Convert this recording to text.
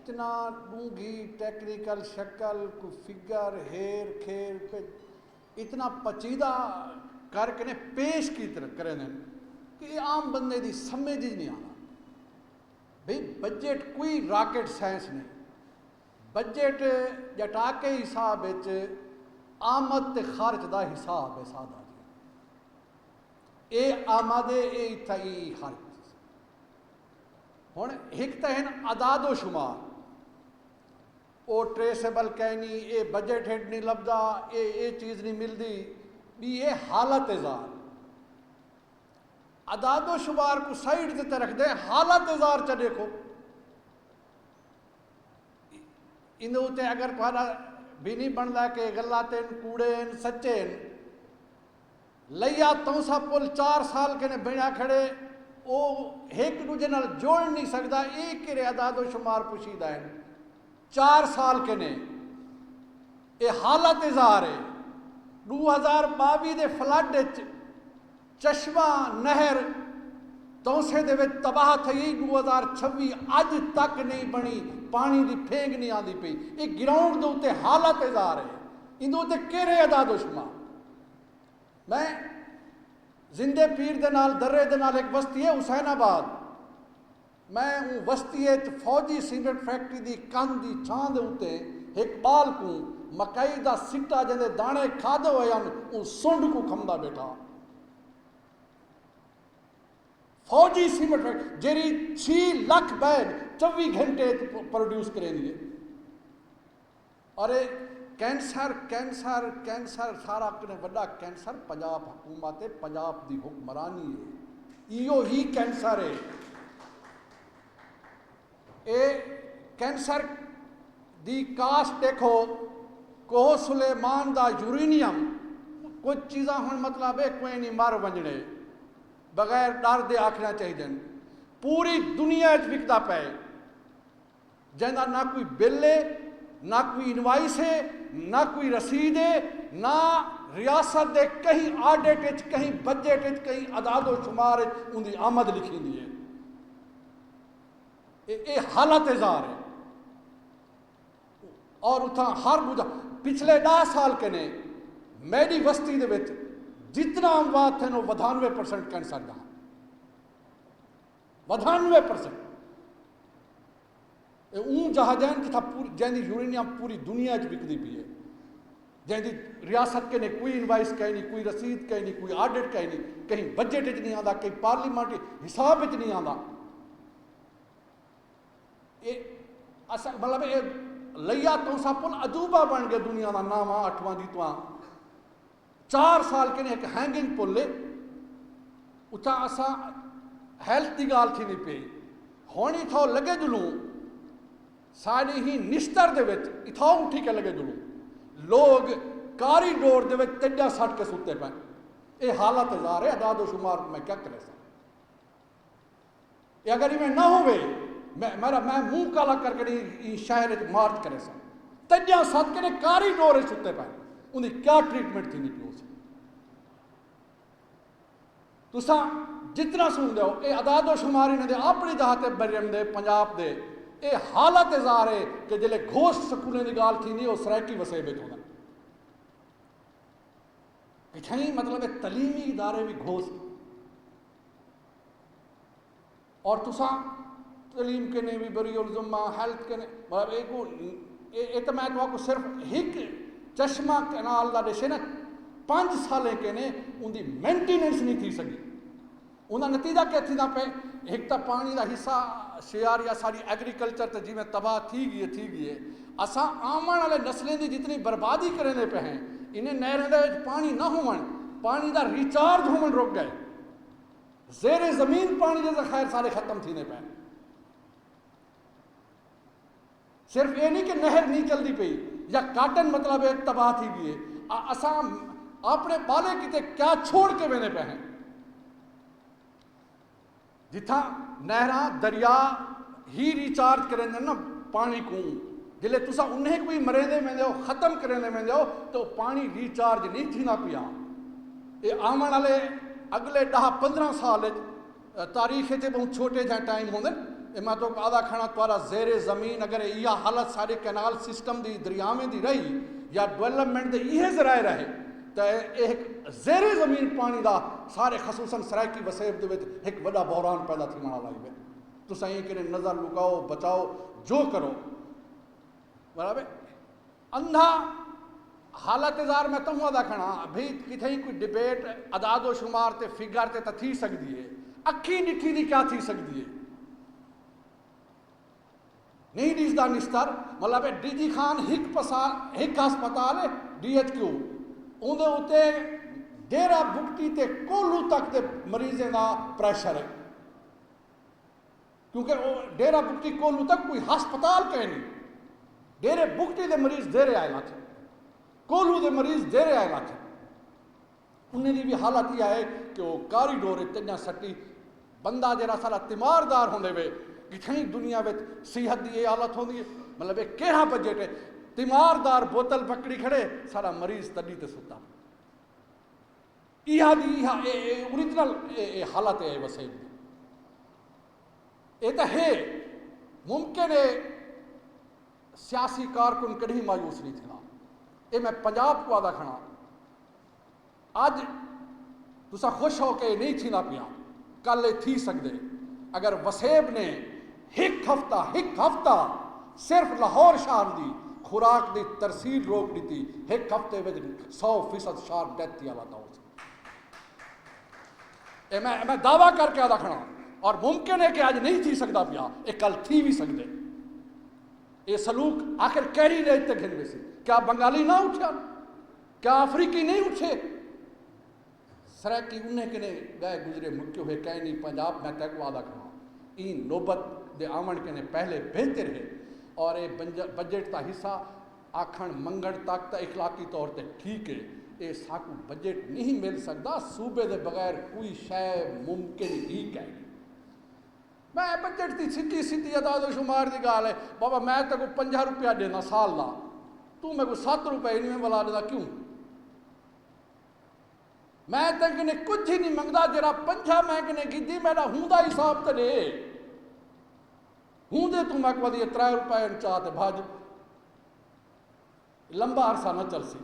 اتنا ڈونگھی ٹیکنیکل شکل کوئی فگر ہیر کھیر اتنا پچیدہ کر کے پیش کی طرح کریں کہ یہ عام بندے دی سمجھ ہی نہیں آنا. بھئی بجٹ کوئی راکٹ سائنس نہیں. بجٹ جٹا کے حساب آمد تے خرچ دا حساب ہے سادہ جی. اے آمدے اے اتھائی خرچ. ہن ایک تو ہے اعداد و شمار او ٹریسیبل کہنی اے بجٹ ہیڈ نہیں لبدا اے چیز نہیں ملدی بھی یہ حالت زار. اعداد و شمار کو سائیڈ تے رکھ دے حالت زار چا دیکھو. اندھو تے اگر تھوڑا بھی نہیں بندا کہ غلطیں کوڑے سچے لیا تونسا پل 4 سال کے نے بنا کھڑے او ایک دوجے نال جوڑ نہیں سکتا. ایک کرے اعداد و شمار پوشیدہ ہے 4 سال کے نے اے حالت ظاہر ہے. 2022 دے فلڈ چشمہ نہر تونسے دے وچ تباہ تھی. 2026 اج تک نہیں بنی پانی دی پھینگ نہیں آندی پئی. یہ گراؤنڈ دے اوتے حالت ظاہر ہے. اندے اوتے کہڑے اعداد و شمار. میں زندے پیر دے نال درے دے نال ایک بستی ہے حسین آباد. میں وہ بستی فوجی سیمنٹ فیکٹری دی کن دی چھان دے اوتے ایک بال کو مکئی دا سٹا جندے دانے کھادے ہوئے ان سنڈ کو کھمدا بیٹھا. فوجی سیمنٹ فیکٹری جیری 6 لاکھ بیگ 24 گھنٹے پروڈیوس کریں دیے. اور کینسر کینسر کینسر سارا کنے وڈا کینسر پنجاب حکومت پنجاب دی حکمرانی ہے. ایو ہی کینسر ہے. اے کینسر دی کاسٹ دیکھو کوہ سلیمان دا یورینیم کچھ چیزاں ہن مطلب ہے کوئی نہیں مر ونجنے بغیر ڈر دے آکھنا چاہیے. پوری دنیا وکدا پے جہاں نہ کوئی بل ہے نہ کوئی انوائس ہے نہ کوئی رسید ہے نہ ریاست دے کہیں آڈٹ کہیں بجٹ کہیں اعداد و شمار ان کی آمد لکھی دی ہے. یہ حالت ظاہر ہے. اور اتھا ہر بجا پچھلے 10 سال کے نے میری بستی دے وچ جتنا اموات تھے وہ 92% کینسر دا 92%. اون جہاجین جتھا جن دی یورینیم پوری دنیا وکدی پئی ہے جن دی ریاست کے نے کوئی انوائس کہیں نہیں کوئی رسید کہیں نہیں کوئی آڈٹ کہیں نہیں کہیں بجٹ نہیں آتا کہیں پارلیمنٹ حساب نہیں آتا. اصل مطلب یہ لیا تونسا پل عجوبہ بن گیا دنیا کا نام 8واں دی تو 4 سال کے نے ایک ہینگنگ پل ہے اتھا اسا ہیلتھ دی گال تھی نہیں پئی. ہونی تھو لگے جلوں ساری ہی نشتر دے وچ اتھاؤ اٹھی کے لگے جلوں لوگ کاریڈور دے وچ تڈا سٹ کے ستے پے. اے حالت ظاہر ہے. اعداد و شمار میں کیا کرے سا. یہ اگر میں نہ ہوئے میں منہ کالا کر کے شہر مارچ کرے سا تڈا سٹ کے کاریڈور ستے پے. انہیں کیا ٹریٹمنٹ تھی نہیں پی. تسا جتنا سن دو اے اعداد و شمار انہیں اپنی جہاں تے بریم دے پنجاب دے اے حالت ظاہر ہے کہ جلے گھوشت سکولیں دی گال تھی نہیں وہ سرائکی وسے بیٹھ ہونا. اتنی مطلب تعلیمی ادارے بھی گھوشت اور تسا تعلیم کے نے بھی بری الزمہ ہیلتھ کے نے مطلب ایک تو میں تو صرف ایک چشمہ کنال دا ڈشے نا 5 سالیں کے نے ان دی مینٹیننس نہیں تھی سکی. انہاں نتیجہ کیا تھی نہ پہ ایک تا پانی دا حصہ شیار یا ساری ایگریکلچر تے جی میں تباہ تھی گئی ہے. اساں آمن والے نسلیں دی جتنی بربادی کرنے پہ ہیں انہیں نہریں دے پانی نہ ہون پانی دا ریچارج ہون رک گئے. زیر زمین پانی دے ذخائر سارے ختم تھی نے پہ. صرف یہ نہیں کہ نہر نہیں چلتی پئی یا کاٹن مطلب ایک تباہ تھی گئی ہے. اساں اپنے پالے کتے کیا چھوڑ کے وینے پہ ہیں. جتھا نہراں دریا ہی ریچارج کریں نا پانی کو جلے تسا انہیں کوئی مرے میں دیو ختم کرنے میں دیو تو پانی ریچارج نہیں تھی نہ پیا. یہ آمن والے اگلے 10-15 سال تاریخ سے بہت چھوٹے جہاں ٹائم ہوندے میں تو آدھا کھانا توارا زیر زمین اگر یہ حالت سارے کینال سسٹم دی دریاویں دی رہی یا ڈیولپمنٹ دے یہ ذرائع رہے تو ایک زیر زمین پانی دا سارے خصوصاً سرائکی وسیب دے وچ ایک بڑا بحران پیدا تھی مانا لائی وے تو سائیں کہ نظر لکاؤ بچاؤ جو کرو برابر اندھا حالت ازار میں تم آدھا کھانا ابھی کتھیں کوئی ڈیبیٹ عداد و شمار تے فگر تے تھی سکتی ہے اکھی نٹھی دی کیا تھی سکتی ہے نہیں ڈیز دا نستر مطلب ڈی جی خان ہک ہسپتال ہے ڈی ایچ کیو اندھے ہوتے ڈیرہ بکٹی تے کولو تک تے مریضیں دا پریشر ہے کیونکہ ڈیرہ بکٹی کولو تک کوئی ہسپتال کہیں نہیں ڈیرے بکٹی دے مریض دیرے آئے لاتے کولو دے مریض دیرے آئے لاتے انہیں دی بھی حالت یہ ہے کہ وہ کاریڈور اتنا سٹی بندہ جرا سارا تیماردار ہوندے وے کتنی دنیا میں صحت دی یہ حالت ہوندی ہے مطلب ایک کیڑا بجٹ ہے تیماردار بوتل پکڑی کھڑے سارا مریض تڈی تے ستا یہ دی اوریجنل حالت ہے وسیب دی یہ تو ہے ممکن ہے سیاسی کارکن کہیں مایوس نہیں تھا یہ میں پنجاب کو آدھا کھڑا آج تسا خوش ہو کہ نہیں تھی نہ پیا کل یہ تھی سکتے اگر وسیب نے ایک ہفتہ صرف لاہور شہر دی خوراک دی ترسیل روک دی تھی ایک ہفتے میں 100% شہر ڈیتھ تھی آلاتا ہو سکتا میں دعویٰ کر کے آدھا کھڑا اور ممکن ہے کہ آج نہیں تھی سکتا پیا یہ کل تھی بھی سکتے یہ سلوک آخر کیری ریج تک گھن سی کیا بنگالی نہ اٹھا کیا افریقی نہیں اٹھے سرائکی انہیں کنے گئے گزرے مکیو ہے کہیں نہیں پنجاب میں تک وعدہ کھاؤں این نوبت دے آمن کنے پہلے بہتر ہے اور یہ بجٹ تا حصہ آکھن منگن تک تا اخلاقی طور تے ٹھیک ہے یہ ساکو بجٹ نہیں مل سکتا صوبے دے بغیر کوئی شے ممکن ہی کہیں میں بجٹ دی سیدھی عداد و شمار دی گال ہے بابا میں تے کو 50 روپیہ دینا سال لا تو میں کو 7 روپے انہیں میں بلا دینا کیوں میں تے کنے کچھ ہی نہیں منگدا جرا 50 میں کنے کی دی میرا ہوندا حساب تے دے ہوندے تو میں کو دی 3 روپے چاہتے بھاج لمبا عرصہ نہ چل سی